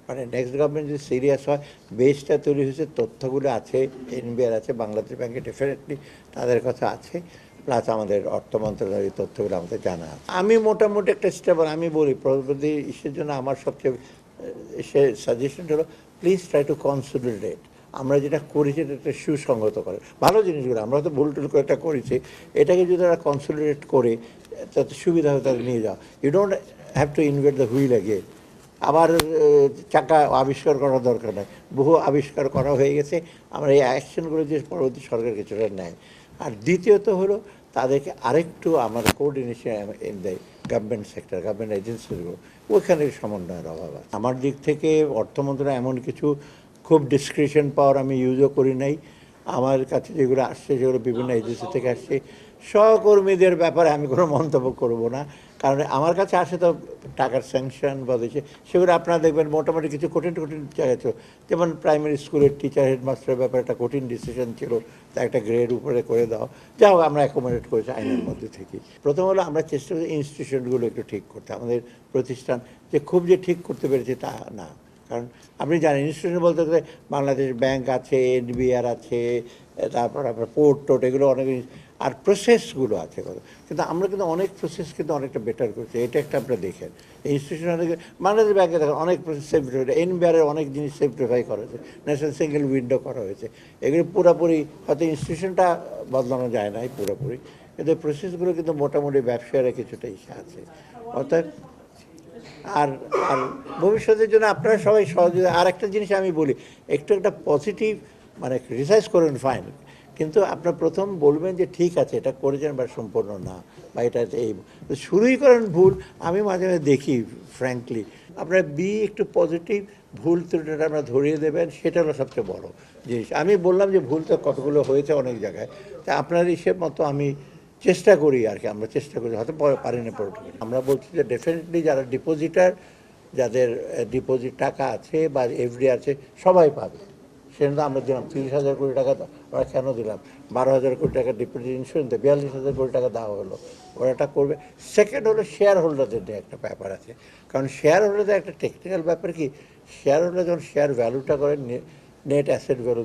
মানে next government যদি serious হয়, বেসটা তৈরি হয়েছে, তথ্যগুলো আছে, এনবিআর আছে, বাংলাদেশ ব্যাংকে ডেফিনেটলি তাদের কথা আছে, প্লাস আমাদের অর্থ মন্ত্রণালয়ের তথ্যগুলো আমাদের জানা আছে। আমি মোটামুটি একটা স্টেবল, আমি বলি পরবর্তী ইস্যুর জন্য আমার সবচেয়ে সে সাজেশনটা হলো প্লিজ ট্রাই টু কনসলিডেট। আমরা যেটা করেছি এটা একটা সুসংগত করে ভালো জিনিসগুলো, আমরা তো ভুল টুল করে একটা করেছি, এটাকে যদি তারা কনসলিডেট করে তাতে সুবিধা হবে তাদের নিয়ে যাওয়া। You don't have to invent the wheel again. আবার চাকা আবিষ্কার করার দরকার নেই, বহু আবিষ্কার করা হয়ে গেছে। আমরা এই অ্যাকশনগুলো যে পরবর্তী সরকার কিছুটা নেয়। আর দ্বিতীয়ত হলো তাদেরকে আরেকটু আমার coordination in the government sector, government এজেন্সিগুলো, ওইখানে সমন্বয়ের অভাব আছে। আমার দিক থেকে অর্থমন্ত্রণালয় এমন কিছু খুব ডিসক্রিপশন পাওয়ার আমি ইউজও করি নাই। আমার কাছে যেগুলো আসছে সেগুলো বিভিন্ন এজেন্সি থেকে আসছে, সহকর্মীদের ব্যাপারে আমি কোনো মন্তব্য করব না, কারণ আমার কাছে আসে তো টাকার স্যাংশন বা দিচ্ছে, সেগুলো আপনারা দেখবেন মোটামুটি কিছু কঠিন কঠিন জায়গা ছিল, যেমন প্রাইমারি স্কুলের টিচার হেডমাস্টারের ব্যাপারে একটা কঠিন ডিসিশন ছিল, তা একটা গ্রেড উপরে করে দাও, যা হোক আমরা অ্যাকোমোডেট করেছি আইনের মধ্যে থেকে। প্রথম হলো আমরা চেষ্টা করি ইনস্টিটিউশনগুলো একটু ঠিক করতে, আমাদের প্রতিষ্ঠান যে খুব যে ঠিক করতে পেরেছে তা না, কারণ আপনি জানেন ইনস্টিটিউশন বলতে গেলে বাংলাদেশ ব্যাংক আছে, এনবিআর আছে, তারপর আপনার পোর্ট টোট, এগুলো অনেক, আর প্রসেসগুলো আছে কত, কিন্তু আমরা কিন্তু অনেক প্রসেস কিন্তু অনেকটা বেটার করছি, এটা একটা আপনারা দেখেন। ইনস্টিটিউশন অনেক, বাংলাদেশ ব্যাংকে দেখেন অনেক প্রসেস সেফটিফাই, এনবিআরের অনেক জিনিস সেফটিফাই করা হয়েছে, ন্যাশনাল সিঙ্গেল উইন্ডো করা হয়েছে, এগুলো পুরোপুরি হয়তো ইনস্টিটিউশনটা বদলানো যায় না পুরোপুরি, কিন্তু প্রসেসগুলো কিন্তু মোটামুটি ব্যবসায়ীরা কিছুটা ইসে আছে। অর্থাৎ আর আর ভবিষ্যতের জন্য আপনারা সবাই সহযোগিতা। আর একটা জিনিস আমি বলি, একটু একটা পজিটিভ মানে ক্রিটিসাইজ করেন ফাইন, কিন্তু আপনার প্রথম বলবেন যে ঠিক আছে এটা করেছেন বা সম্পূর্ণ না, বা এটা এই শুরুই করেন ভুল। আমি মাঝে মাঝে দেখি ফ্র্যাঙ্কলি, আপনারা একটু পজিটিভ, ভুল ত্রুটিটা আপনারা ধরিয়ে দেবেন, সেটা হলো সবচেয়ে বড় জিনিস। আমি বললাম যে ভুল তো কতগুলো হয়েছে অনেক জায়গায়, তা আপনার হিসেব মতো আমি চেষ্টা করি আর কি, আমরা চেষ্টা করি, হয়তো পারি না পুরোটুকু। আমরা বলছি যে ডেফিনেটলি যারা ডিপোজিটার, যাদের ডিপোজিট টাকা আছে বা এফডি আছে, সবাই পাবে। সেজন্য আমরা দিলাম 30,000 কোটি টাকা, ওরা কেন দিলাম 12,000 কোটি টাকা ডিপোজিট ইন্স্যুরেন্স, 42,000 কোটি টাকা দেওয়া হলো, ওরা এটা করবে। সেকেন্ড হলো শেয়ার হোল্ডারদের নিয়ে একটা ব্যাপার আছে, কারণ শেয়ার হোল্ডারদের একটা টেকনিক্যাল ব্যাপার কি, শেয়ার হোল্ডার যখন শেয়ার ভ্যালুটা করে, নেট অ্যাসেট ভ্যালু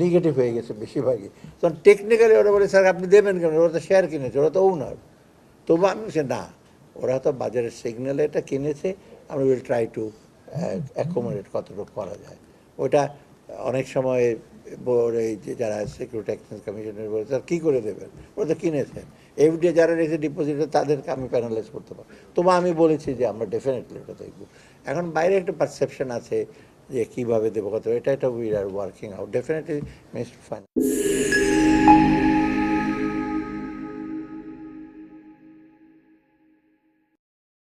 নেগেটিভ হয়ে গেছে বেশিরভাগই, তখন টেকনিক্যালি ওরা বলে স্যার আপনি দেবেন কেন, ওরা তো শেয়ার কিনেছে, ওরা তো ওনার। তবু আমি বলছি না, ওরা তো বাজারের সিগন্যালে এটা কিনেছে, আমরা উইল ট্রাই টু অ্যাকোমোডেট কতটুকু করা যায়। ওটা অনেক সময় এই যে যারা সিকিউরিটি এক্সচেঞ্জ কমিশনের বলে স্যার কী করে দেবেন, ওরা তো কিনেছেন। এফডিএ যারা রেখেছে ডিপোজিটে তাদেরকে আমি প্যানালাইজ করতে পারবো, তবু আমি বলেছি যে আমরা ডেফিনেটলি এটা দেখবো। এখন বাইরে একটা পারসেপশন আছে যে কীভাবে দেবো কত, এটা we are working out, definitely minister finance.